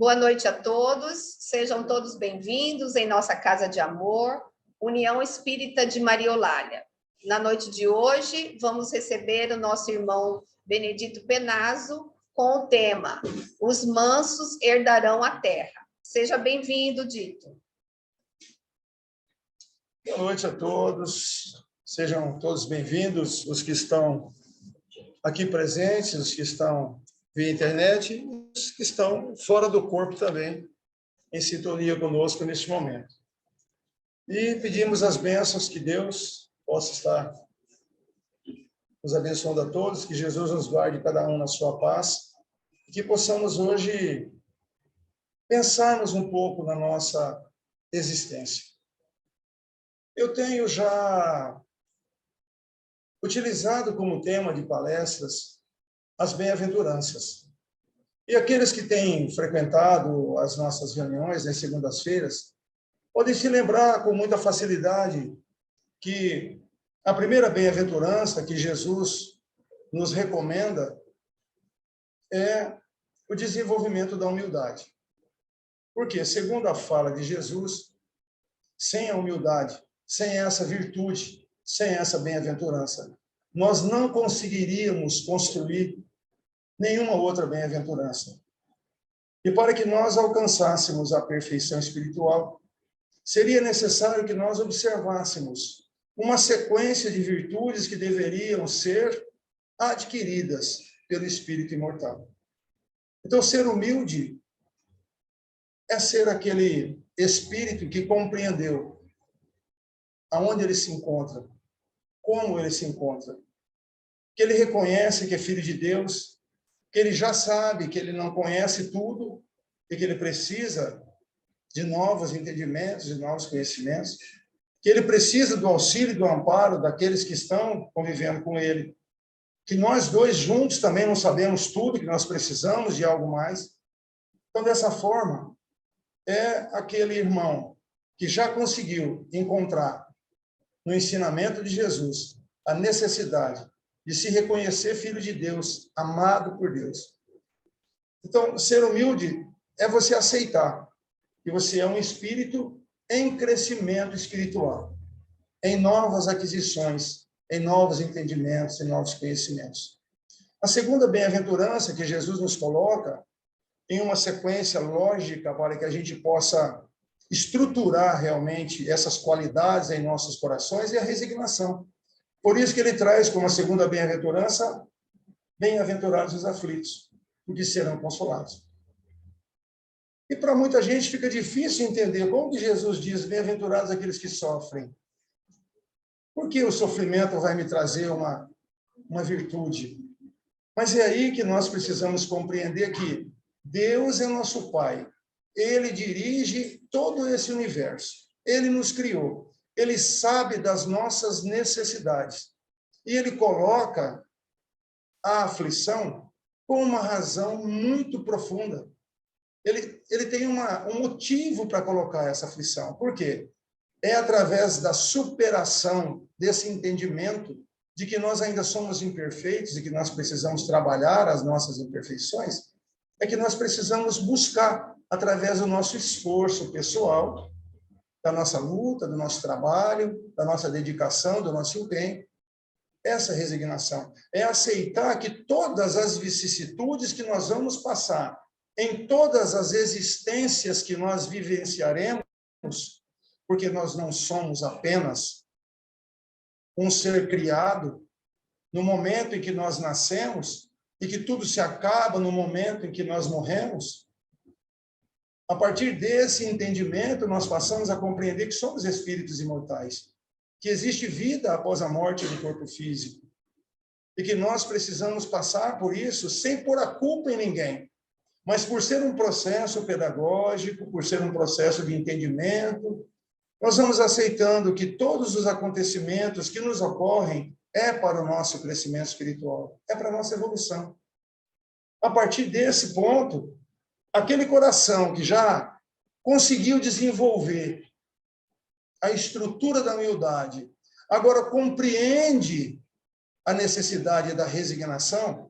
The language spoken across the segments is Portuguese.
Boa noite a todos, sejam todos bem-vindos em nossa Casa de Amor, União Espírita de Maria Eulália. Na noite de hoje, vamos receber o nosso irmão Benedito Penaso com o tema Os mansos herdarão a terra. Seja bem-vindo, Dito. Boa noite a todos, sejam todos bem-vindos, os que estão aqui presentes, os que estão via internet e os que estão fora do corpo também, em sintonia conosco neste momento. E pedimos as bênçãos que Deus possa estar nos abençoando a todos, que Jesus nos guarde cada um na sua paz, e que possamos hoje pensarmos um pouco na nossa existência. Eu tenho já utilizado como tema de palestras as bem-aventuranças. E aqueles que têm frequentado as nossas reuniões nas segundas-feiras podem se lembrar com muita facilidade que a primeira bem-aventurança que Jesus nos recomenda é o desenvolvimento da humildade. Porque, segundo a fala de Jesus, sem a humildade, sem essa virtude, sem essa bem-aventurança, nós não conseguiríamos construir nenhuma outra bem-aventurança. E para que nós alcançássemos a perfeição espiritual, seria necessário que nós observássemos uma sequência de virtudes que deveriam ser adquiridas pelo Espírito imortal. Então, ser humilde é ser aquele espírito que compreendeu aonde ele se encontra, como ele se encontra, que ele reconhece que é filho de Deus, que ele já sabe que ele não conhece tudo e que ele precisa de novos entendimentos, de novos conhecimentos, que ele precisa do auxílio e do amparo daqueles que estão convivendo com ele, que nós dois juntos também não sabemos tudo, que nós precisamos de algo mais. Então, dessa forma, é aquele irmão que já conseguiu encontrar no ensinamento de Jesus a necessidade de se reconhecer filho de Deus, amado por Deus. Então, ser humilde é você aceitar que você é um espírito em crescimento espiritual, em novas aquisições, em novos entendimentos, em novos conhecimentos. A segunda bem-aventurança que Jesus nos coloca em uma sequência lógica para que a gente possa estruturar realmente essas qualidades em nossos corações é a resignação. Por isso que ele traz como a segunda bem-aventurança, bem-aventurados os aflitos, porque serão consolados. E para muita gente fica difícil entender como que Jesus diz, bem-aventurados aqueles que sofrem. Por que o sofrimento vai me trazer uma virtude? Mas é aí que nós precisamos compreender que Deus é nosso Pai. Ele dirige todo esse universo. Ele nos criou. Ele sabe das nossas necessidades. E ele coloca a aflição com uma razão muito profunda. Ele tem um motivo para colocar essa aflição. Por quê? É através da superação desse entendimento de que nós ainda somos imperfeitos e que nós precisamos trabalhar as nossas imperfeições, é que nós precisamos buscar, através do nosso esforço pessoal, da nossa luta, do nosso trabalho, da nossa dedicação, do nosso empenho. Essa resignação é aceitar que todas as vicissitudes que nós vamos passar, em todas as existências que nós vivenciaremos, porque nós não somos apenas um ser criado no momento em que nós nascemos e que tudo se acaba no momento em que nós morremos. A partir desse entendimento, nós passamos a compreender que somos espíritos imortais, que existe vida após a morte do corpo físico, e que nós precisamos passar por isso sem pôr a culpa em ninguém, mas por ser um processo pedagógico, por ser um processo de entendimento, nós vamos aceitando que todos os acontecimentos que nos ocorrem é para o nosso crescimento espiritual, é para a nossa evolução. A partir desse ponto, aquele coração que já conseguiu desenvolver a estrutura da humildade, agora compreende a necessidade da resignação,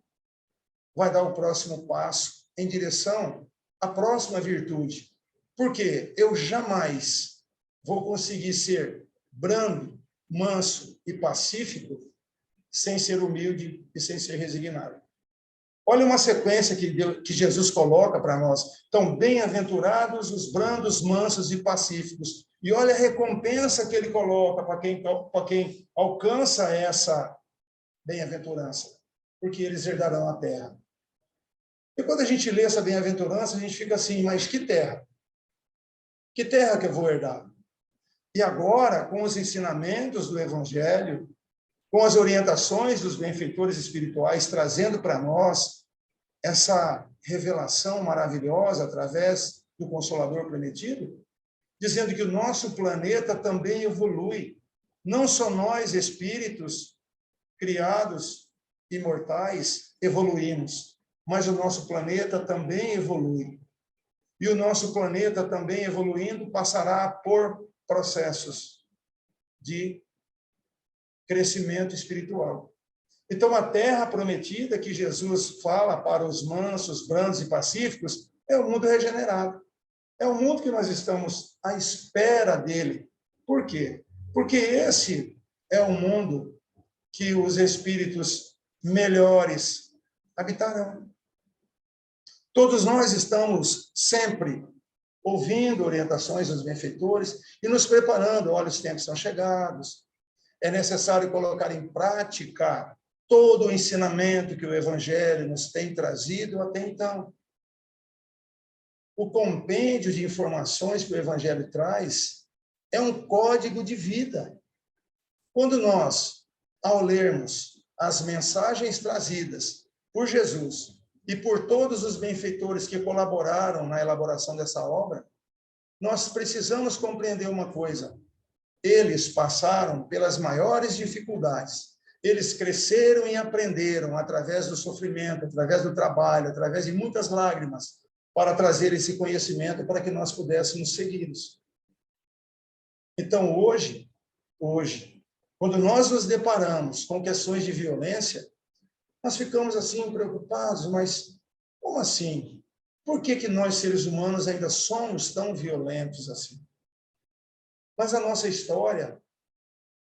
vai dar o próximo passo em direção a próxima virtude. Porque eu jamais vou conseguir ser brando, manso e pacífico sem ser humilde e sem ser resignado. Olha uma sequência que Jesus coloca para nós. Então, bem-aventurados os brandos, mansos e pacíficos. E olha a recompensa que ele coloca para quem alcança essa bem-aventurança, porque eles herdarão a terra. E quando a gente lê essa bem-aventurança, a gente fica assim, mas que terra? Que terra que eu vou herdar? E agora, com os ensinamentos do Evangelho, com as orientações dos benfeitores espirituais, trazendo para nós essa revelação maravilhosa através do Consolador prometido, dizendo que o nosso planeta também evolui. Não só nós, espíritos criados, imortais, evoluímos, mas o nosso planeta também evolui. E o nosso planeta também evoluindo passará por processos de crescimento espiritual. Então, a terra prometida que Jesus fala para os mansos, brandos e pacíficos é o mundo regenerado. É o mundo que nós estamos à espera dele. Por quê? Porque esse é o mundo que os espíritos melhores habitarão. Todos nós estamos sempre ouvindo orientações dos benfeitores e nos preparando. Olha, os tempos são chegados. É necessário colocar em prática todo o ensinamento que o Evangelho nos tem trazido até então. O compêndio de informações que o Evangelho traz é um código de vida. Quando nós, ao lermos as mensagens trazidas por Jesus e por todos os benfeitores que colaboraram na elaboração dessa obra, nós precisamos compreender uma coisa. Eles passaram pelas maiores dificuldades. Eles cresceram e aprenderam através do sofrimento, através do trabalho, através de muitas lágrimas, para trazer esse conhecimento para que nós pudéssemos segui-los. Então, hoje, quando nós nos deparamos com questões de violência, nós ficamos assim preocupados, mas como assim? Por que nós, seres humanos, ainda somos tão violentos assim? Mas a nossa história,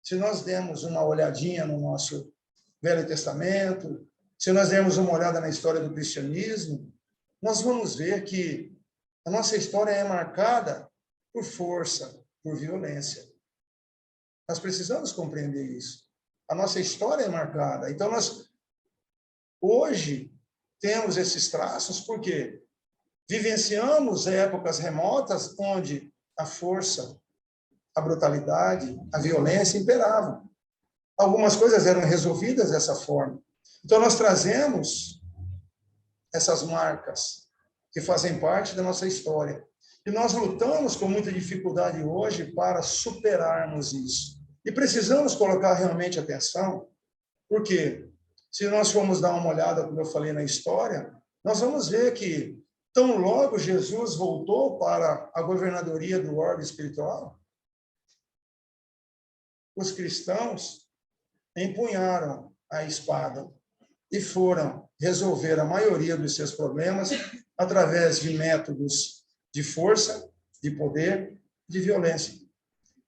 se nós dermos uma olhadinha no nosso Velho Testamento, se nós dermos uma olhada na história do cristianismo, nós vamos ver que a nossa história é marcada por força, por violência. Nós precisamos compreender isso. A nossa história é marcada. Então, nós, hoje, temos esses traços porque vivenciamos épocas remotas onde a força, a brutalidade, a violência imperavam. Algumas coisas eram resolvidas dessa forma. Então, nós trazemos essas marcas que fazem parte da nossa história. E nós lutamos com muita dificuldade hoje para superarmos isso. E precisamos colocar realmente atenção, porque se nós formos dar uma olhada, como eu falei na história, nós vamos ver que tão logo Jesus voltou para a governadoria do orbe espiritual, os cristãos empunharam a espada e foram resolver a maioria dos seus problemas através de métodos de força, de poder, de violência.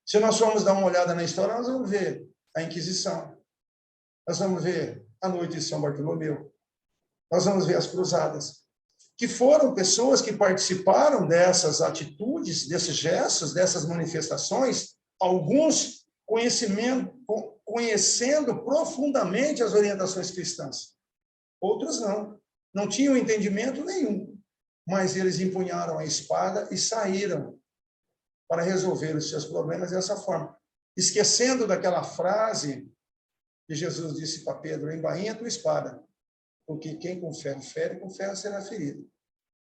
Se nós formos dar uma olhada na história, nós vamos ver a Inquisição, nós vamos ver a Noite de São Bartolomeu, nós vamos ver as Cruzadas, que foram pessoas que participaram dessas atitudes, desses gestos, dessas manifestações, alguns conhecendo profundamente as orientações cristãs. Outros não tinham entendimento nenhum, mas eles empunharam a espada e saíram para resolver os seus problemas dessa forma, esquecendo daquela frase que Jesus disse para Pedro: embainha a tua espada, porque quem com ferro fere, com ferro será ferido.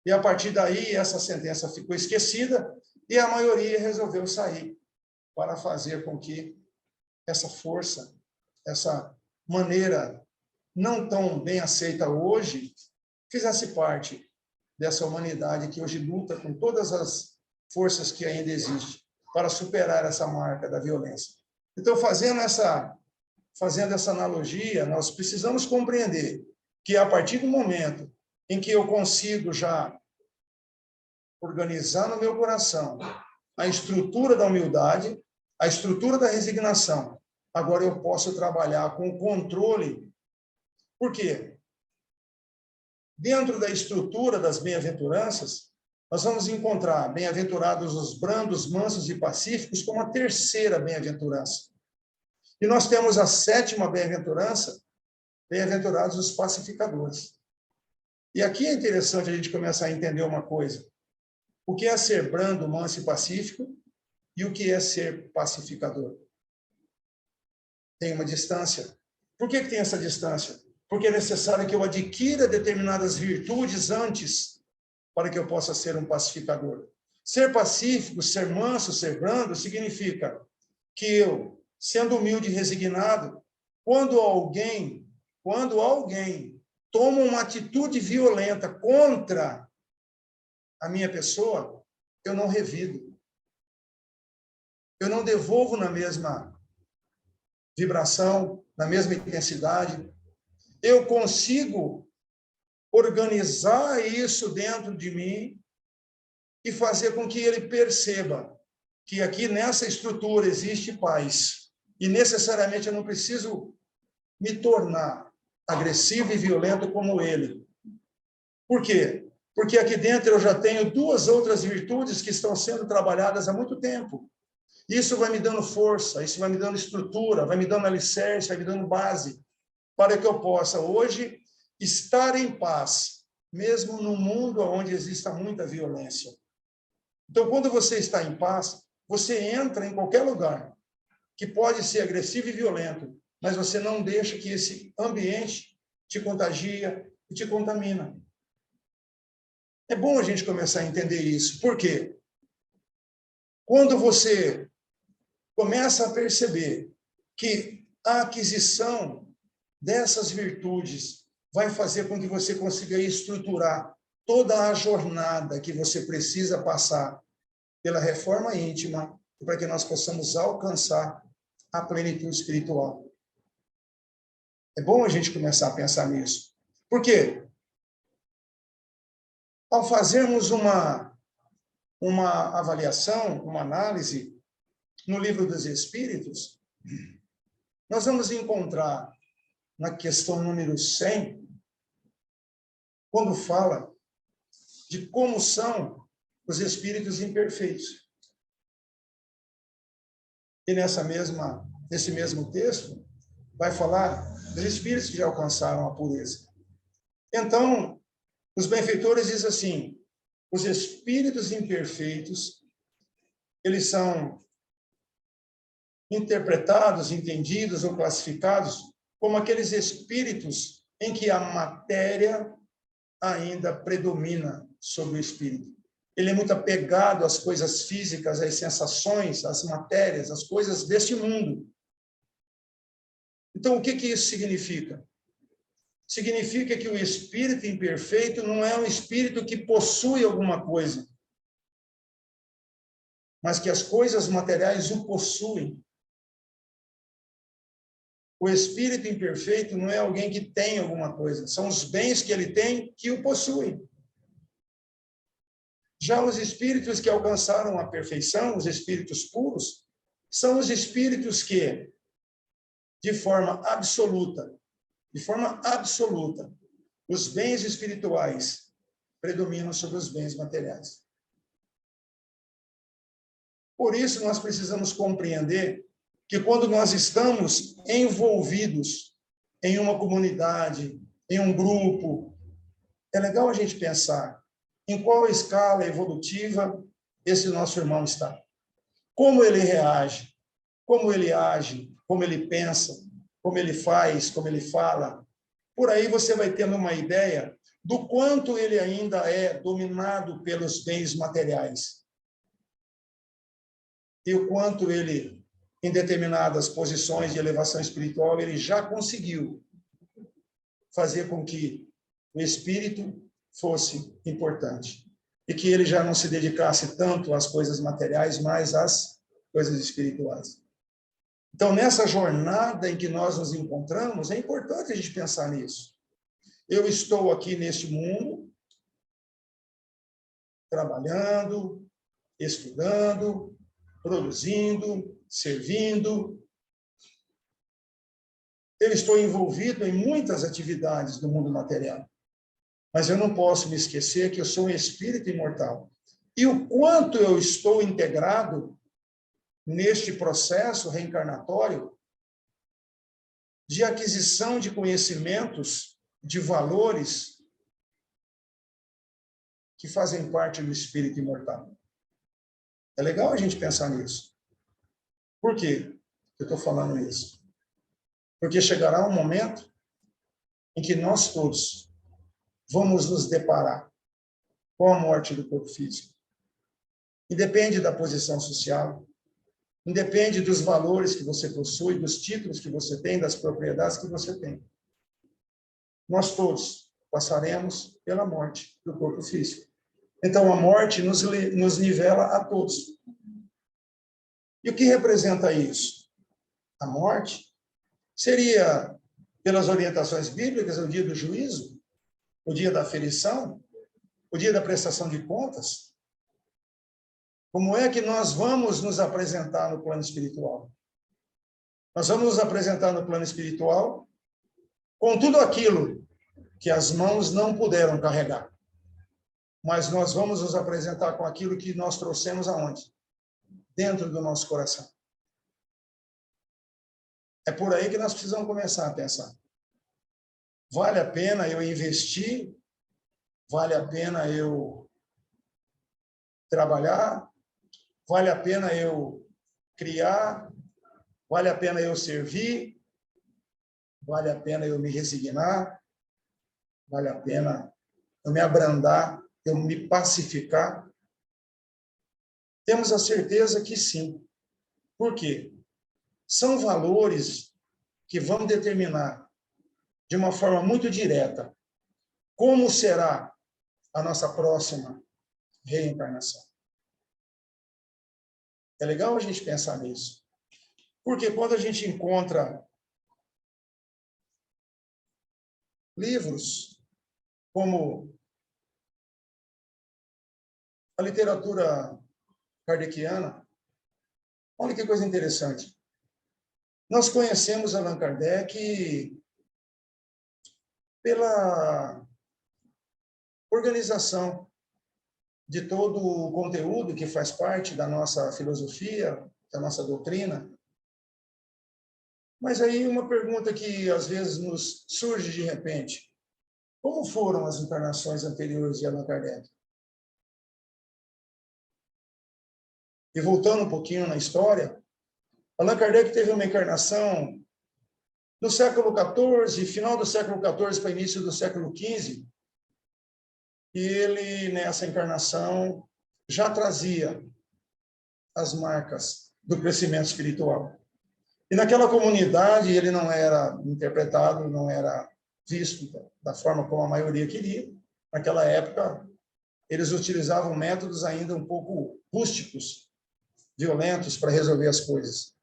E a partir daí, essa sentença ficou esquecida e a maioria resolveu sair para fazer com que essa força, essa maneira não tão bem aceita hoje, fizesse parte dessa humanidade que hoje luta com todas as forças que ainda existem para superar essa marca da violência. Então, fazendo essa analogia, nós precisamos compreender que a partir do momento em que eu consigo já organizar no meu coração a estrutura da humildade, a estrutura da resignação, agora eu posso trabalhar com o controle. Por quê? Dentro da estrutura das bem-aventuranças, nós vamos encontrar bem-aventurados os brandos, mansos e pacíficos como a terceira bem-aventurança. E nós temos a sétima bem-aventurança, bem-aventurados os pacificadores. E aqui é interessante a gente começar a entender uma coisa. O que é ser brando, manso e pacífico e o que é ser pacificador? Tem uma distância. Por que tem essa distância? Porque é necessário que eu adquira determinadas virtudes antes para que eu possa ser um pacificador. Ser pacífico, ser manso, ser brando, significa que eu, sendo humilde e resignado, quando alguém toma uma atitude violenta contra a minha pessoa, eu não revido. Eu não devolvo na mesma vibração, na mesma intensidade. Eu consigo organizar isso dentro de mim e fazer com que ele perceba que aqui nessa estrutura existe paz. E necessariamente eu não preciso me tornar agressivo e violento como ele. Por quê? Porque aqui dentro eu já tenho duas outras virtudes que estão sendo trabalhadas há muito tempo. Isso vai me dando força, isso vai me dando estrutura, vai me dando alicerce, vai me dando base, para que eu possa hoje estar em paz, mesmo no mundo onde exista muita violência. Então, quando você está em paz, você entra em qualquer lugar que pode ser agressivo e violento, mas você não deixa que esse ambiente te contagia e te contamina. É bom a gente começar a entender isso. Por quê? Quando você começa a perceber que a aquisição dessas virtudes vai fazer com que você consiga estruturar toda a jornada que você precisa passar pela reforma íntima para que nós possamos alcançar a plenitude espiritual. É bom a gente começar a pensar nisso. Por quê? Ao fazermos uma avaliação, uma análise no Livro dos Espíritos, nós vamos encontrar na questão número 100, quando fala de como são os espíritos imperfeitos. E nesse mesmo texto, vai falar dos espíritos que já alcançaram a pureza. Então, os benfeitores dizem assim, os espíritos imperfeitos, eles são interpretados, entendidos ou classificados como aqueles espíritos em que a matéria ainda predomina sobre o espírito. Ele é muito apegado às coisas físicas, às sensações, às matérias, às coisas deste mundo. Então, o que isso significa? Significa que o espírito imperfeito não é um espírito que possui alguma coisa, mas que as coisas materiais o possuem. O espírito imperfeito não é alguém que tem alguma coisa, são os bens que ele tem que o possuem. Já os espíritos que alcançaram a perfeição, os espíritos puros, são os espíritos que, de forma absoluta, os bens espirituais predominam sobre os bens materiais. Por isso, nós precisamos compreender que quando nós estamos envolvidos em uma comunidade, em um grupo, é legal a gente pensar em qual escala evolutiva esse nosso irmão está. Como ele reage, como ele age, como ele pensa, como ele faz, como ele fala. Por aí você vai tendo uma ideia do quanto ele ainda é dominado pelos bens materiais. E o quanto ele, em determinadas posições de elevação espiritual, ele já conseguiu fazer com que o espírito fosse importante. E que ele já não se dedicasse tanto às coisas materiais, mas às coisas espirituais. Então, nessa jornada em que nós nos encontramos, é importante a gente pensar nisso. Eu estou aqui neste mundo, trabalhando, estudando, produzindo, servindo. Eu estou envolvido em muitas atividades do mundo material. Mas eu não posso me esquecer que eu sou um espírito imortal. E o quanto eu estou integrado neste processo reencarnatório de aquisição de conhecimentos, de valores que fazem parte do espírito imortal. É legal a gente pensar nisso. Por quê eu estou falando isso? Porque chegará um momento em que nós todos vamos nos deparar com a morte do corpo físico. Independe da posição social, independe dos valores que você possui, dos títulos que você tem, das propriedades que você tem. Nós todos passaremos pela morte do corpo físico. Então, a morte nos nivela a todos. E o que representa isso? A morte seria, pelas orientações bíblicas, o dia do juízo, o dia da aferição, o dia da prestação de contas. Como é que nós vamos nos apresentar no plano espiritual? Nós vamos nos apresentar no plano espiritual com tudo aquilo que as mãos não puderam carregar. Mas nós vamos nos apresentar com aquilo que nós trouxemos aonde? Dentro do nosso coração. É por aí que nós precisamos começar a pensar. Vale a pena eu investir? Vale a pena eu trabalhar? Vale a pena eu criar? Vale a pena eu servir? Vale a pena eu me resignar? Vale a pena eu me abrandar, eu me pacificar? Temos a certeza que sim. Por quê? São valores que vão determinar de uma forma muito direta como será a nossa próxima reencarnação. É legal a gente pensar nisso. Porque quando a gente encontra livros como a literatura kardeciana, olha que coisa interessante. Nós conhecemos Allan Kardec pela organização de todo o conteúdo que faz parte da nossa filosofia, da nossa doutrina. Mas aí uma pergunta que às vezes nos surge de repente: como foram as encarnações anteriores de Allan Kardec? E voltando um pouquinho na história, Allan Kardec teve uma encarnação no século XIV, final do século XIV para início do século XV, e ele, nessa encarnação, já trazia as marcas do crescimento espiritual. E naquela comunidade ele não era interpretado, não era visto da forma como a maioria queria. Naquela época, eles utilizavam métodos ainda um pouco rústicos, violentos, para resolver as coisas.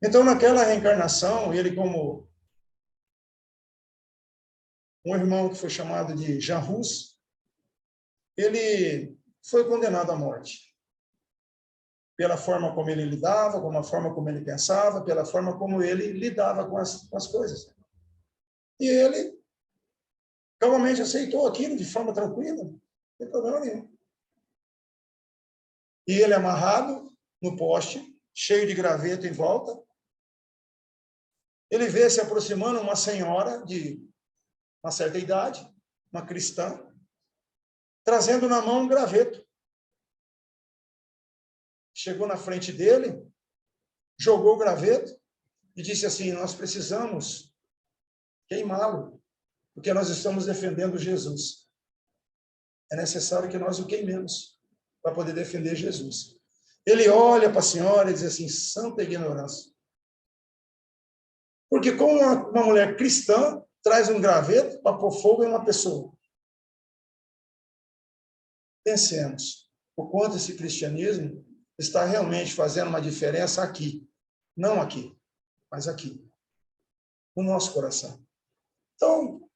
Então, naquela reencarnação, ele, como um irmão que foi chamado de Jean Rus, ele foi condenado à morte. Pela forma como ele lidava, com a forma como ele pensava, pela forma como ele lidava com as coisas. E ele calmamente aceitou aquilo de forma tranquila, não tem problema nenhum. E ele amarrado no poste, cheio de graveto em volta, ele vê se aproximando uma senhora de uma certa idade, uma cristã, trazendo na mão um graveto. Chegou na frente dele, jogou o graveto e disse assim: nós precisamos queimá-lo, porque nós estamos defendendo Jesus. É necessário que nós o queimemos para poder defender Jesus. Ele olha para a senhora e diz assim: santa ignorância. Porque como uma mulher cristã traz um graveto para pôr fogo em uma pessoa? Pensemos o quanto esse cristianismo está realmente fazendo uma diferença aqui. Não aqui, mas aqui. No nosso coração. Então,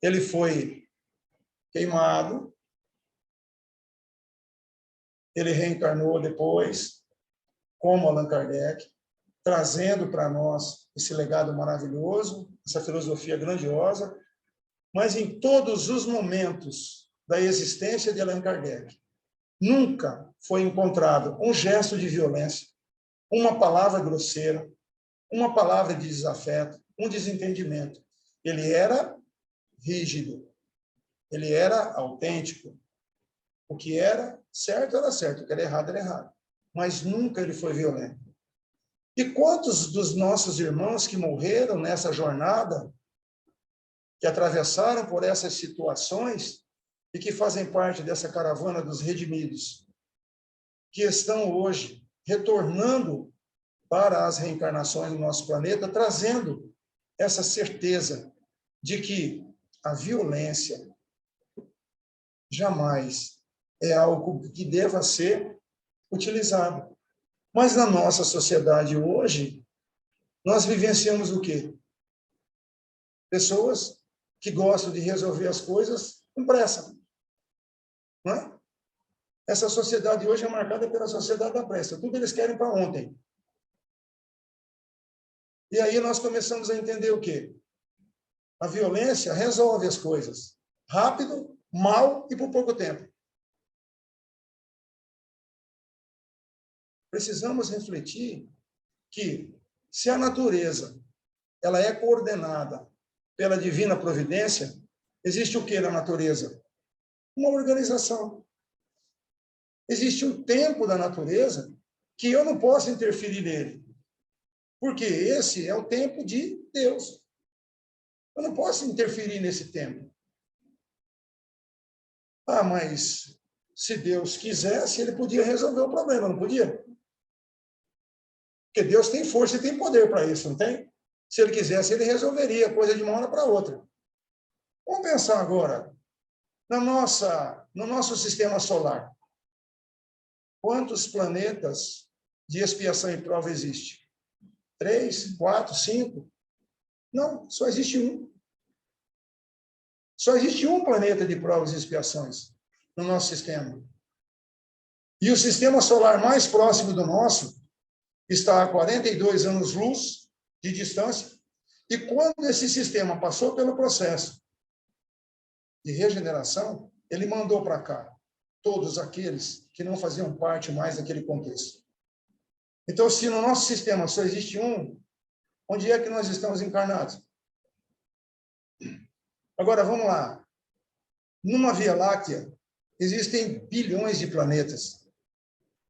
ele foi queimado, ele reencarnou depois, como Allan Kardec, trazendo para nós esse legado maravilhoso, essa filosofia grandiosa, mas em todos os momentos da existência de Allan Kardec, nunca foi encontrado um gesto de violência, uma palavra grosseira, uma palavra de desafeto, um desentendimento. Ele era rígido, ele era autêntico. O que era certo, o que era errado, mas nunca ele foi violento. E quantos dos nossos irmãos que morreram nessa jornada, que atravessaram por essas situações e que fazem parte dessa caravana dos redimidos, que estão hoje retornando para as reencarnações do nosso planeta, trazendo essa certeza de que a violência jamais é algo que deva ser utilizado. Mas na nossa sociedade hoje, nós vivenciamos o quê? Pessoas que gostam de resolver as coisas com pressa. Não é? Essa sociedade hoje é marcada pela sociedade da pressa. Tudo eles querem para ontem. E aí nós começamos a entender o quê? A violência resolve as coisas. Rápido, mal e por pouco tempo. Precisamos refletir que, se a natureza ela é coordenada pela divina providência, existe o que na natureza? Uma organização. Existe um tempo da natureza que eu não posso interferir nele, porque esse é o tempo de Deus. Eu não posso interferir nesse tempo. Ah, mas se Deus quisesse, ele podia resolver o problema, não podia? Porque Deus tem força e tem poder para isso, não tem? Se ele quisesse, ele resolveria a coisa de uma hora para outra. Vamos pensar agora no nosso sistema solar. Quantos planetas de expiação e prova existem? 3, 4, 5? Não, só existe um. Só existe um planeta de provas e expiações no nosso sistema. E o sistema solar mais próximo do nosso está a 42 anos-luz de distância. E quando esse sistema passou pelo processo de regeneração, ele mandou para cá todos aqueles que não faziam parte mais daquele contexto. Então, se no nosso sistema só existe um, onde é que nós estamos encarnados? Agora, vamos lá. Numa Via Láctea, existem bilhões de planetas.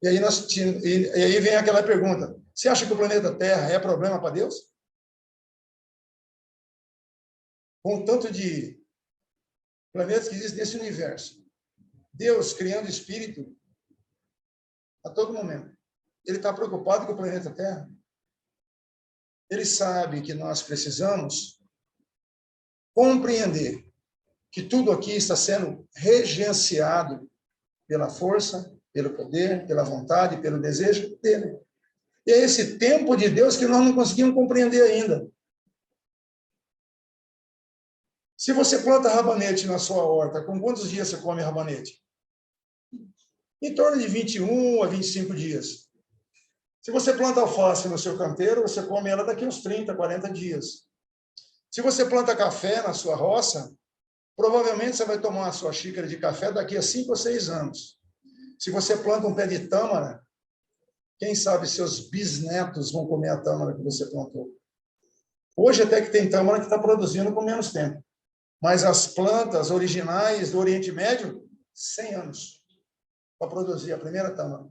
E aí vem aquela pergunta: você acha que o planeta Terra é problema para Deus? Com o tanto de planetas que existem nesse universo, Deus criando espírito a todo momento. Ele está preocupado com o planeta Terra? Ele sabe que nós precisamos compreender que tudo aqui está sendo regenciado pela força, pelo poder, pela vontade, pelo desejo dele. E é esse tempo de Deus que nós não conseguimos compreender ainda. Se você planta rabanete na sua horta, com quantos dias você come rabanete? Em torno de 21 a 25 dias. Se você planta alface no seu canteiro, você come ela daqui a uns 30, 40 dias. Se você planta café na sua roça, provavelmente você vai tomar a sua xícara de café daqui a 5 ou 6 anos. Se você planta um pé de tâmara, quem sabe seus bisnetos vão comer a tâmara que você plantou. Hoje até que tem tâmara que está produzindo com menos tempo. Mas as plantas originais do Oriente Médio, 100 anos para produzir a primeira tâmara.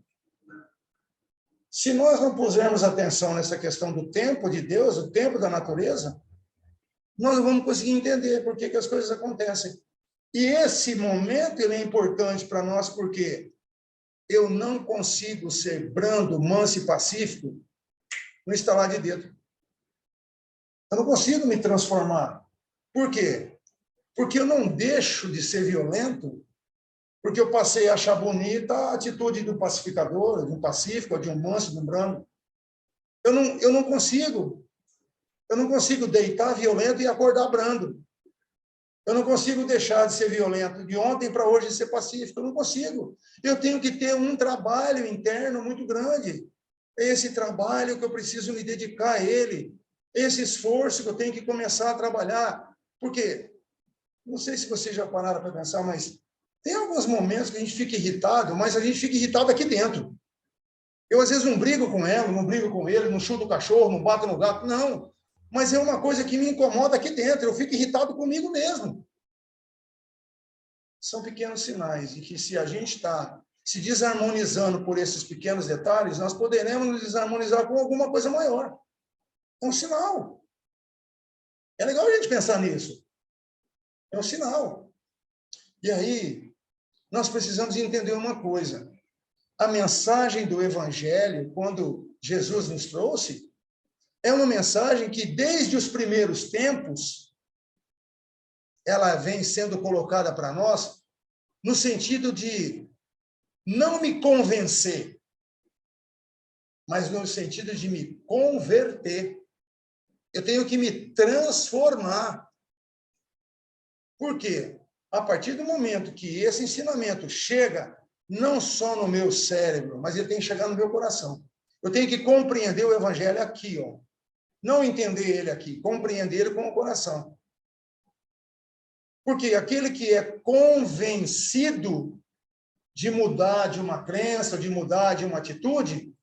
Se nós não pusermos atenção nessa questão do tempo de Deus, o tempo da natureza, nós não vamos conseguir entender por que as coisas acontecem. E esse momento ele é importante para nós porque eu não consigo ser brando, manso e pacífico no estalar de dedo. Eu não consigo me transformar. Por quê? Porque eu não deixo de ser violento, porque eu passei a achar bonita a atitude do pacificador, de um pacífico, de um manso, de um brando. Eu não consigo deitar violento e acordar brando. Eu não consigo deixar de ser violento de ontem para hoje ser pacífico. Eu não consigo. Eu tenho que ter um trabalho interno muito grande. É esse trabalho que eu preciso me dedicar a ele. Esse esforço que eu tenho que começar a trabalhar. Porque, não sei se vocês já pararam para pensar, mas tem alguns momentos que a gente fica irritado, mas a gente fica irritado aqui dentro. Eu, às vezes, não brigo com ela, não brigo com ele, não chuto o cachorro, não bato no gato, não. Mas é uma coisa que me incomoda aqui dentro, eu fico irritado comigo mesmo. São pequenos sinais de que, se a gente está se desarmonizando por esses pequenos detalhes, nós poderemos nos desarmonizar com alguma coisa maior. É um sinal. É legal a gente pensar nisso. É um sinal. E aí, nós precisamos entender uma coisa. A mensagem do Evangelho, quando Jesus nos trouxe, é uma mensagem que, desde os primeiros tempos, ela vem sendo colocada para nós no sentido de não me convencer, mas no sentido de me converter. Eu tenho que me transformar. Por quê? A partir do momento que esse ensinamento chega não só no meu cérebro, mas ele tem que chegar no meu coração. Eu tenho que compreender o Evangelho aqui, ó. Não entender ele aqui, compreender ele com o coração. Porque aquele que é convencido de mudar de uma crença, de mudar de uma atitude,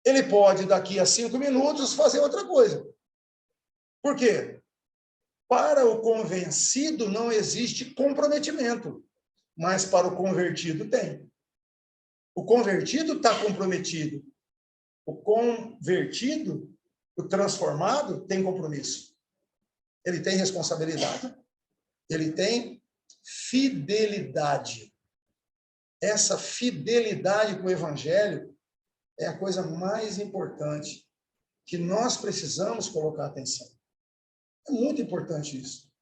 ele pode, daqui a 5 minutos, fazer outra coisa. Por quê? Para o convencido não existe comprometimento, mas para o convertido tem. O convertido está comprometido. O convertido, o transformado, tem compromisso. Ele tem responsabilidade. Ele tem fidelidade. Essa fidelidade com o Evangelho é a coisa mais importante que nós precisamos colocar atenção. É muito importante isso.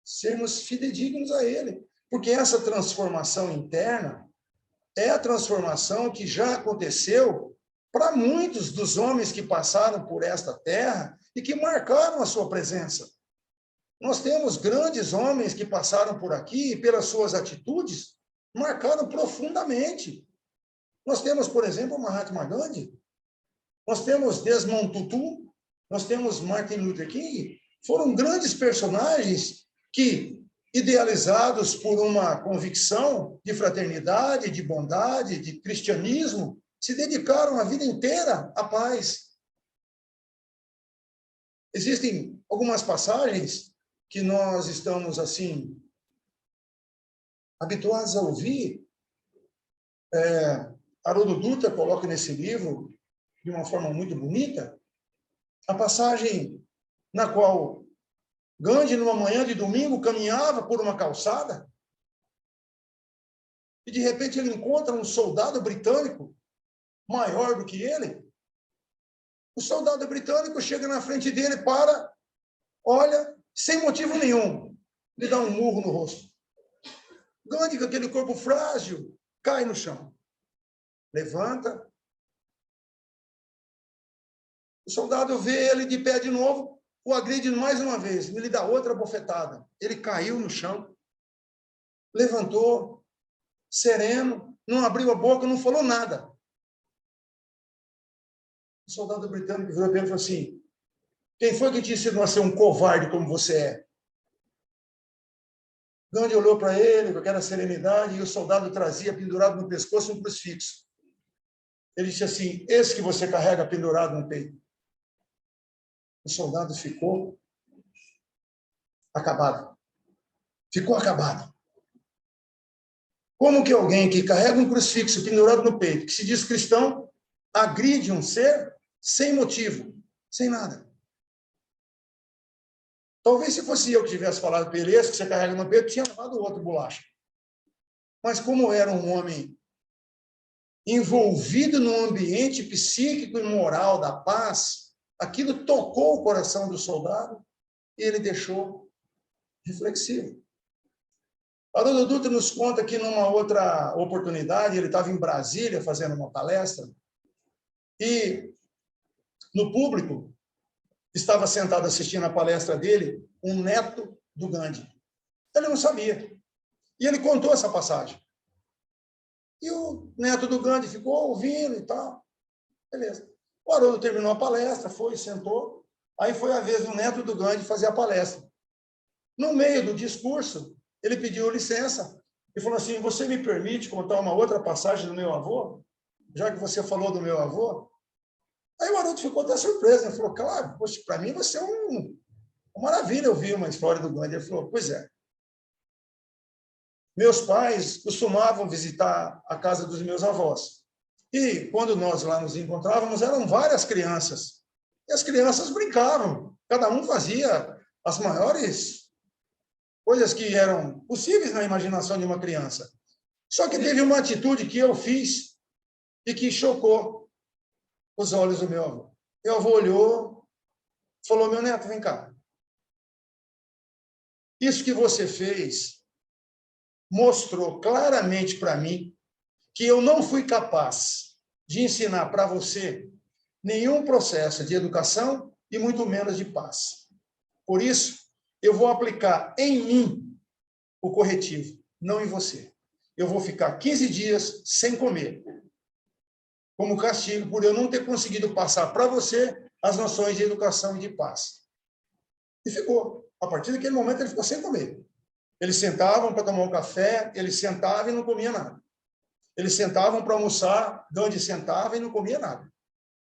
Sermos fidedignos a ele. Porque essa transformação interna é a transformação que já aconteceu para muitos dos homens que passaram por esta terra e que marcaram a sua presença. Nós temos grandes homens que passaram por aqui e, pelas suas atitudes, marcaram profundamente. Nós temos, por exemplo, Mahatma Gandhi, nós temos Desmond Tutu, nós temos Martin Luther King. Foram grandes personagens que, idealizados por uma convicção de fraternidade, de bondade, de cristianismo, se dedicaram a vida inteira à paz. Existem algumas passagens que nós estamos, assim, habituados a ouvir. Haroldo Dutra coloca nesse livro, de uma forma muito bonita, a passagem na qual Gandhi, numa manhã de domingo, caminhava por uma calçada e, de repente, ele encontra um soldado britânico maior do que ele. O soldado britânico chega na frente dele, para, olha, sem motivo nenhum, lhe dá um murro no rosto. Gandhi, com aquele corpo frágil, cai no chão. Levanta. O soldado vê ele de pé de novo, o agride mais uma vez, ele dá outra bofetada. Ele caiu no chão, levantou, sereno, não abriu a boca, não falou nada. O soldado britânico virou para ele e falou assim: quem foi que te ensinou a ser um covarde como você é? Gandhi olhou para ele com aquela serenidade e o soldado trazia pendurado no pescoço um crucifixo. Ele disse assim: esse que você carrega pendurado no peito. O soldado ficou acabado. Ficou acabado. Como que alguém que carrega um crucifixo pendurado no peito, que se diz cristão, agride um ser sem motivo, sem nada? Talvez, se fosse eu que tivesse falado para ele, esse que você carrega no peito, tinha levado o outro bolacha. Mas como era um homem envolvido no ambiente psíquico e moral da paz, aquilo tocou o coração do soldado e ele deixou reflexivo. Haroldo Dutra nos conta que, numa outra oportunidade, ele estava em Brasília fazendo uma palestra e, no público, estava sentado assistindo a palestra dele um neto do Gandhi. Ele não sabia. E ele contou essa passagem. E o neto do Gandhi ficou ouvindo e tal. Beleza. O Haroldo terminou a palestra, foi, sentou. Aí foi a vez do neto do Gandhi fazer a palestra. No meio do discurso, ele pediu licença e falou assim, você me permite contar uma outra passagem do meu avô? Já que você falou do meu avô? Aí o Haroldo ficou até surpreso. Ele falou, claro, para mim você é uma maravilha ouvir uma história do Gandhi. Ele falou, pois é. Meus pais costumavam visitar a casa dos meus avós. E quando nós lá nos encontrávamos, eram várias crianças. E as crianças brincavam. Cada um fazia as maiores coisas que eram possíveis na imaginação de uma criança. Só que teve uma atitude que eu fiz e que chocou os olhos do meu avô. Meu avô olhou, falou, meu neto, vem cá. Isso que você fez mostrou claramente para mim que eu não fui capaz de ensinar para você nenhum processo de educação e muito menos de paz. Por isso, eu vou aplicar em mim o corretivo, não em você. Eu vou ficar 15 dias sem comer, como castigo por eu não ter conseguido passar para você as noções de educação e de paz. E ficou. A partir daquele momento, ele ficou sem comer. Eles sentavam para tomar um café, ele sentava e não comia nada. Eles sentavam para almoçar, Gandhi sentava e não comia nada.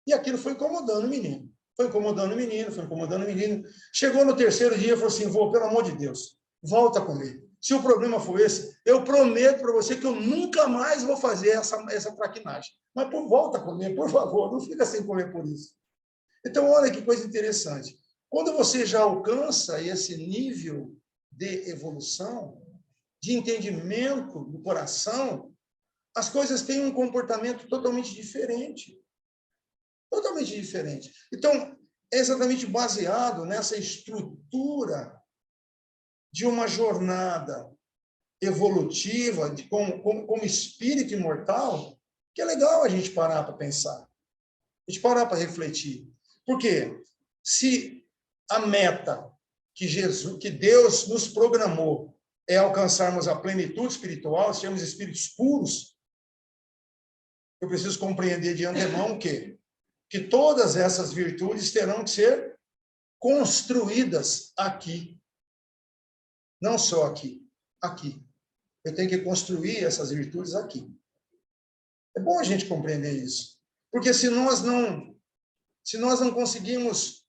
E aquilo foi incomodando o menino. Foi incomodando o menino, foi incomodando o menino. Chegou no terceiro dia e falou assim, vô, pelo amor de Deus, volta a comer. Se o problema for esse, eu prometo para você que eu nunca mais vou fazer essa traquinagem. Mas volta a comer, por favor, não fica sem comer por isso. Então, olha que coisa interessante. Quando você já alcança esse nível de evolução, de entendimento do coração, as coisas têm um comportamento totalmente diferente. Totalmente diferente. Então, é exatamente baseado nessa estrutura de uma jornada evolutiva, como espírito imortal, que é legal a gente parar para pensar, a gente parar para refletir. Por quê? Se a meta que Deus nos programou é alcançarmos a plenitude espiritual, sermos espíritos puros, eu preciso compreender de antemão o quê? Que todas essas virtudes terão que ser construídas aqui. Não só aqui, aqui. Eu tenho que construir essas virtudes aqui. É bom a gente compreender isso. Porque se nós não conseguimos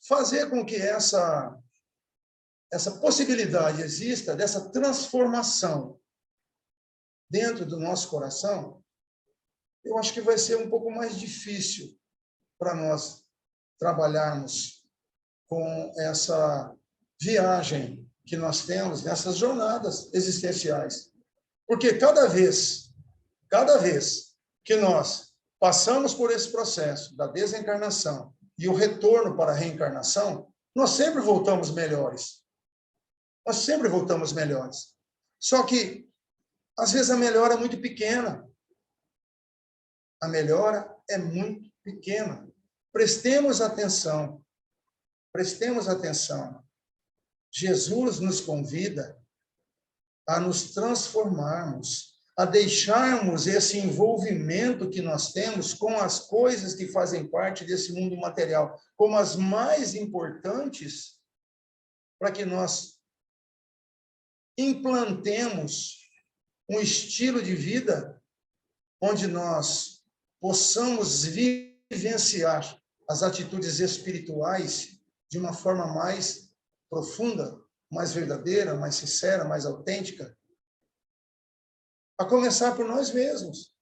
fazer com que essa possibilidade exista, dessa transformação dentro do nosso coração, eu acho que vai ser um pouco mais difícil para nós trabalharmos com essa viagem que nós temos nessas jornadas existenciais. Porque cada vez que nós passamos por esse processo da desencarnação e o retorno para a reencarnação, nós sempre voltamos melhores. Nós sempre voltamos melhores. Só que, às vezes, a melhora é muito pequena. A melhora é muito pequena. Prestemos atenção. Prestemos atenção. Jesus nos convida a nos transformarmos, a deixarmos esse envolvimento que nós temos com as coisas que fazem parte desse mundo material, como as mais importantes, para que nós implantemos um estilo de vida onde nós possamos vivenciar as atitudes espirituais de uma forma mais profunda, mais verdadeira, mais sincera, mais autêntica. A começar por nós mesmos.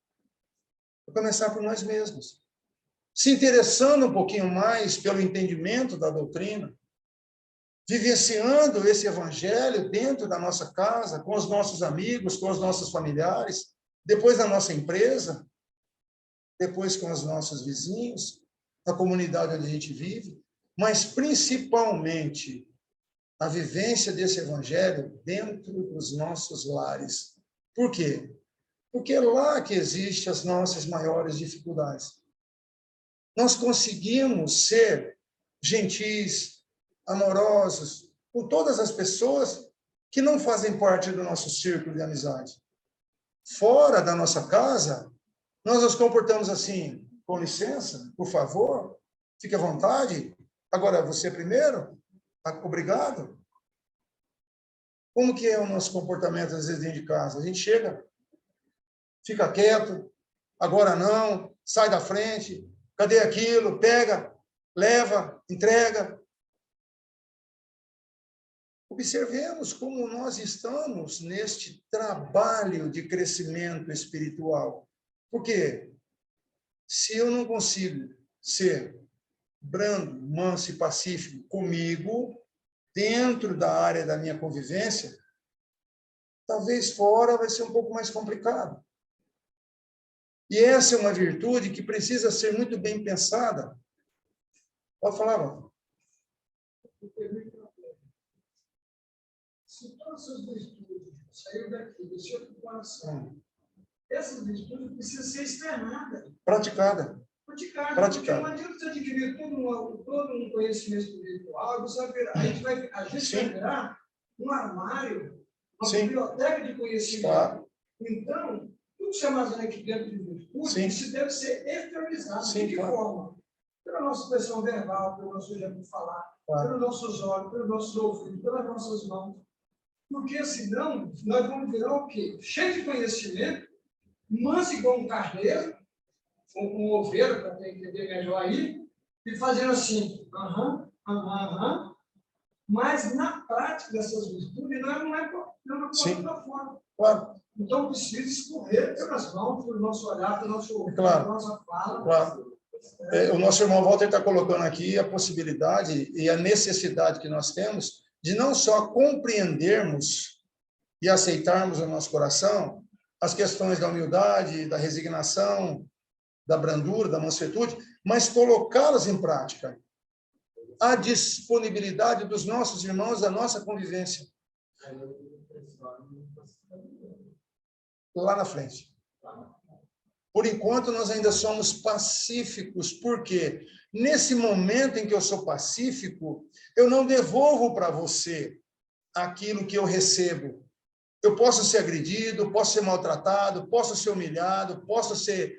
A começar por nós mesmos. Se interessando um pouquinho mais pelo entendimento da doutrina, vivenciando esse evangelho dentro da nossa casa, com os nossos amigos, com os nossos familiares, depois na nossa empresa, depois com os nossos vizinhos, na comunidade onde a gente vive, mas principalmente a vivência desse evangelho dentro dos nossos lares. Por quê? Porque é lá que existem as nossas maiores dificuldades. Nós conseguimos ser gentis, amorosos, com todas as pessoas que não fazem parte do nosso círculo de amizade. Fora da nossa casa, nós nos comportamos assim, com licença, por favor, fique à vontade. Agora, você primeiro, obrigado. Como que é o nosso comportamento, às vezes, dentro de casa? A gente chega, fica quieto, agora não, sai da frente, cadê aquilo? Pega, leva, entrega. Observemos como nós estamos neste trabalho de crescimento espiritual. Porque se eu não consigo ser brando, manso e pacífico comigo, dentro da área da minha convivência, talvez fora vai ser um pouco mais complicado. E essa é uma virtude que precisa ser muito bem pensada. Pode falar, Val? Se todas essas virtudes saírem daqui, do seu coração, essas virtudes precisam ser externadas. Praticada. Porque não adianta você adquirir todo um conhecimento espiritual, a gente vai virar um armário, uma biblioteca de conhecimento. Claro. Então, tudo que se armazena aqui dentro de virtude, isso deve ser exteriorizado. De que forma? Pela nossa expressão verbal, pelo nosso jeito de falar, pelos nossos olhos, pelos nossos ouvidos, pelas nossas mãos. Porque senão, nós vamos virar o quê? Cheio de conhecimento, manso igual um carneiro, com uma ovelha, para entender melhor aí, e fazendo assim, mas na prática dessas virtudes, não é para fora. Claro. Então, precisa escorrer pelas mãos, pelo nosso olhar, pelo nosso ouvido, pela nossa fala. Claro. O nosso irmão Walter está colocando aqui a possibilidade e a necessidade que nós temos de não só compreendermos e aceitarmos no nosso coração as questões da humildade, da resignação, da brandura, da mansuetude, mas colocá-las em prática. A disponibilidade dos nossos irmãos, da nossa convivência. Lá na frente. Por enquanto, nós ainda somos pacíficos, porque nesse momento em que eu sou pacífico, eu não devolvo para você aquilo que eu recebo. Eu posso ser agredido, posso ser maltratado, posso ser humilhado, posso ser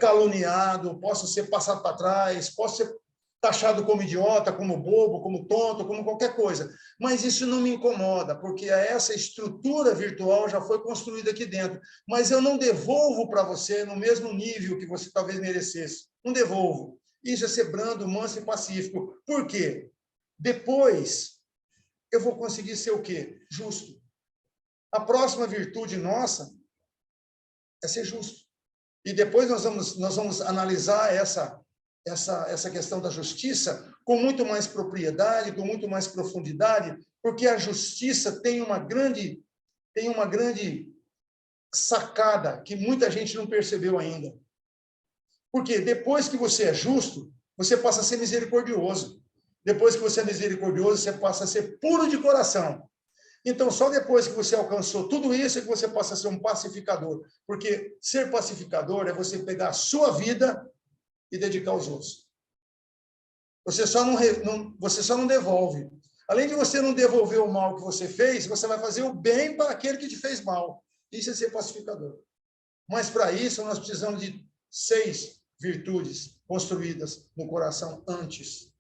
caluniado, posso ser passado para trás, posso ser taxado como idiota, como bobo, como tonto, como qualquer coisa. Mas isso não me incomoda, porque essa estrutura virtual já foi construída aqui dentro. Mas eu não devolvo para você no mesmo nível que você talvez merecesse. Não devolvo. Isso é ser brando, manso e pacífico. Por quê? Depois, eu vou conseguir ser o quê? Justo. A próxima virtude nossa é ser justo. E depois nós vamos analisar essa questão da justiça com muito mais propriedade, com muito mais profundidade, porque a justiça tem uma grande sacada que muita gente não percebeu ainda. Porque depois que você é justo, você passa a ser misericordioso. Depois que você é misericordioso, você passa a ser puro de coração. Então, só depois que você alcançou tudo isso é que você passa a ser um pacificador. Porque ser pacificador é você pegar a sua vida e dedicar aos outros. Você só não devolve. Além de você não devolver o mal que você fez, você vai fazer o bem para aquele que te fez mal. Isso é ser pacificador. Mas, para isso, nós precisamos de 6 virtudes construídas no coração antes.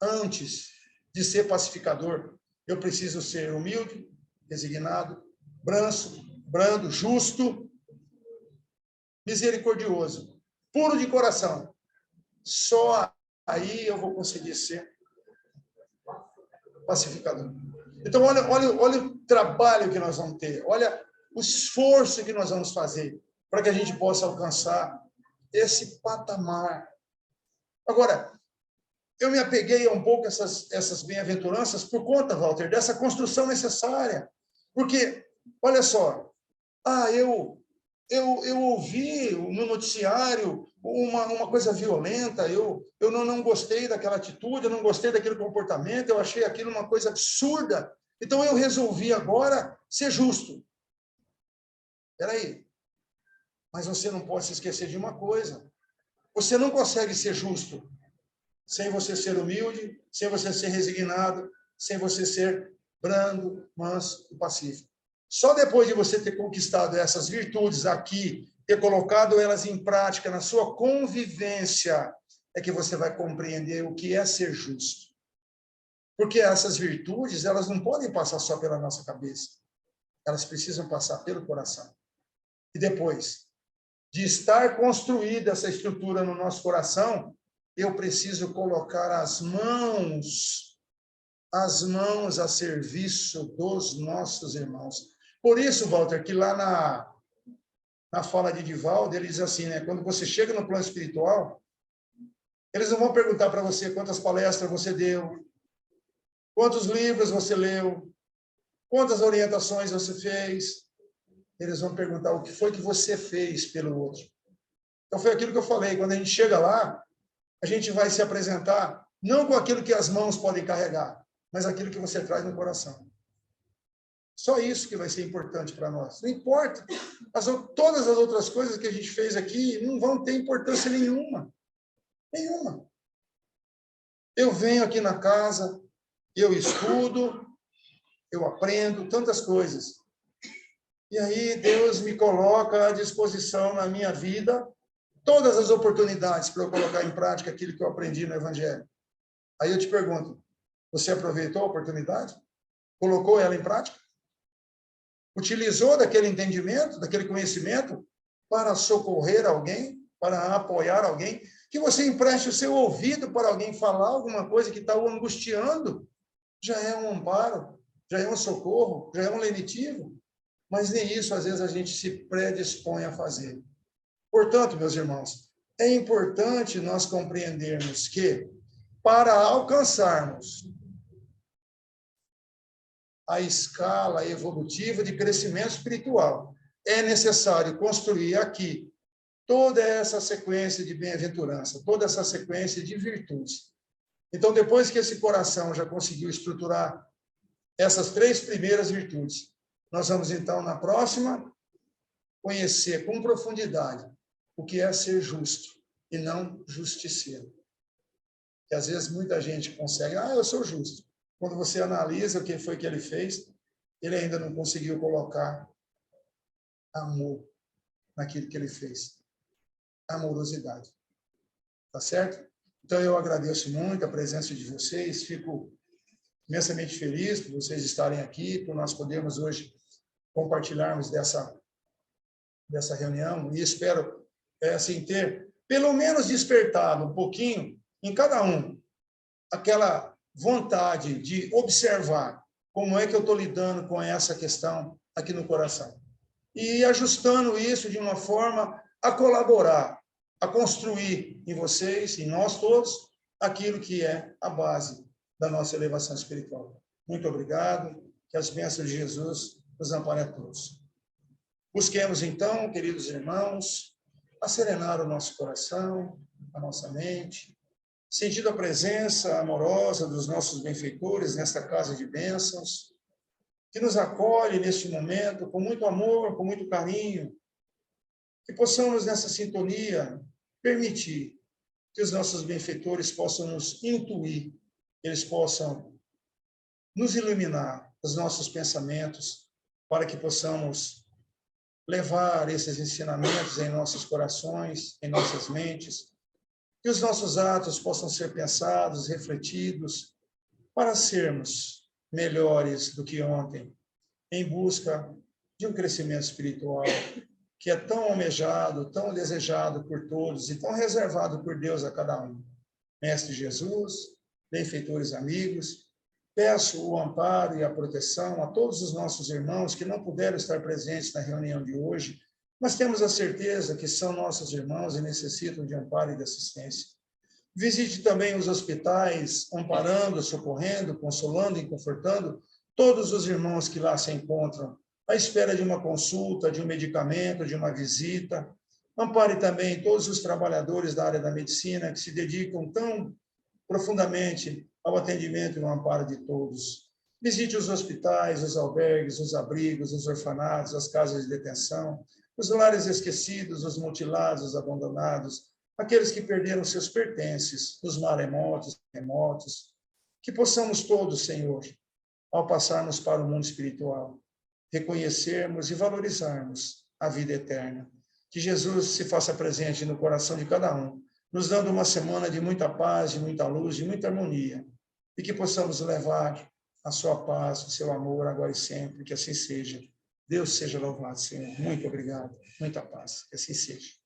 Antes de ser pacificador, eu preciso ser humilde, resignado, brando, justo, misericordioso, puro de coração. Só aí eu vou conseguir ser pacificador. Então, olha o trabalho que nós vamos ter, olha o esforço que nós vamos fazer para que a gente possa alcançar esse patamar. Agora, eu me apeguei a um pouco essas bem-aventuranças por conta, Walter, dessa construção necessária. Porque, olha só, eu ouvi no noticiário uma coisa violenta, eu não gostei daquela atitude, eu não gostei daquele comportamento, eu achei aquilo uma coisa absurda. Então, eu resolvi agora ser justo. Espera aí. Mas você não pode se esquecer de uma coisa. Você não consegue ser justo sem você ser humilde, sem você ser resignado, sem você ser brando, manso e pacífico. Só depois de você ter conquistado essas virtudes aqui, ter colocado elas em prática na sua convivência, é que você vai compreender o que é ser justo. Porque essas virtudes, elas não podem passar só pela nossa cabeça. Elas precisam passar pelo coração. E depois de estar construída essa estrutura no nosso coração, eu preciso colocar as mãos a serviço dos nossos irmãos. Por isso, Walter, que lá na fala de Divaldo, ele diz assim, né? Quando você chega no plano espiritual, eles não vão perguntar para você quantas palestras você deu, quantos livros você leu, quantas orientações você fez. Eles vão perguntar o que foi que você fez pelo outro. Então, foi aquilo que eu falei. Quando a gente chega lá, a gente vai se apresentar não com aquilo que as mãos podem carregar, mas aquilo que você traz no coração. Só isso que vai ser importante para nós. Não importa. Todas as outras coisas que a gente fez aqui não vão ter importância nenhuma. Nenhuma. Eu venho aqui na casa, eu estudo, eu aprendo tantas coisas. E aí Deus me coloca à disposição na minha vida todas as oportunidades para eu colocar em prática aquilo que eu aprendi no Evangelho. Aí eu te pergunto, você aproveitou a oportunidade? Colocou ela em prática? Utilizou daquele entendimento, daquele conhecimento para socorrer alguém, para apoiar alguém? Que você empreste o seu ouvido para alguém falar alguma coisa que está o angustiando, já é um amparo, já é um socorro, já é um lenitivo. Mas nem isso, às vezes, a gente se predispõe a fazer. Portanto, meus irmãos, é importante nós compreendermos que, para alcançarmos a escala evolutiva de crescimento espiritual, é necessário construir aqui toda essa sequência de bem-aventurança, toda essa sequência de virtudes. Então, depois que esse coração já conseguiu estruturar essas 3 primeiras virtudes, nós vamos, então, na próxima, conhecer com profundidade o que é ser justo e não justiceiro. Que às vezes muita gente consegue, eu sou justo. Quando você analisa o que foi que ele fez, ele ainda não conseguiu colocar amor naquilo que ele fez. Amorosidade. Tá certo? Então, eu agradeço muito a presença de vocês, fico imensamente feliz por vocês estarem aqui, por nós podermos hoje compartilharmos dessa reunião, e espero, assim, ter, pelo menos, despertado um pouquinho em cada um aquela vontade de observar como é que eu estou lidando com essa questão aqui no coração. E ajustando isso de uma forma a colaborar, a construir em vocês, em nós todos, aquilo que é a base da nossa elevação espiritual. Muito obrigado, que as bênçãos de Jesus nos amparem a todos. Busquemos, então, queridos irmãos, a serenar o nosso coração, a nossa mente, sentindo a presença amorosa dos nossos benfeitores nesta casa de bênçãos, que nos acolhe neste momento com muito amor, com muito carinho, que possamos, nessa sintonia, permitir que os nossos benfeitores possam nos intuir, eles possam nos iluminar os nossos pensamentos, para que possamos levar esses ensinamentos em nossos corações, em nossas mentes, que os nossos atos possam ser pensados, refletidos, para sermos melhores do que ontem, em busca de um crescimento espiritual que é tão almejado, tão desejado por todos e tão reservado por Deus a cada um. Mestre Jesus, benfeitores amigos, peço o amparo e a proteção a todos os nossos irmãos que não puderam estar presentes na reunião de hoje, mas temos a certeza que são nossos irmãos e necessitam de amparo e de assistência. Visite também os hospitais, amparando, socorrendo, consolando e confortando todos os irmãos que lá se encontram, à espera de uma consulta, de um medicamento, de uma visita. Ampare também todos os trabalhadores da área da medicina que se dedicam tão profundamente ao atendimento e ao amparo de todos. Visite os hospitais, os albergues, os abrigos, os orfanatos, as casas de detenção, os lares esquecidos, os mutilados, os abandonados, aqueles que perderam seus pertences, os maremotos, remotos. Que possamos todos, Senhor, ao passarmos para o mundo espiritual, reconhecermos e valorizarmos a vida eterna. Que Jesus se faça presente no coração de cada um, nos dando uma semana de muita paz, de muita luz, de muita harmonia, e que possamos levar a sua paz, o seu amor, agora e sempre, que assim seja. Deus seja louvado, Senhor. Muito obrigado. Muita paz. Que assim seja.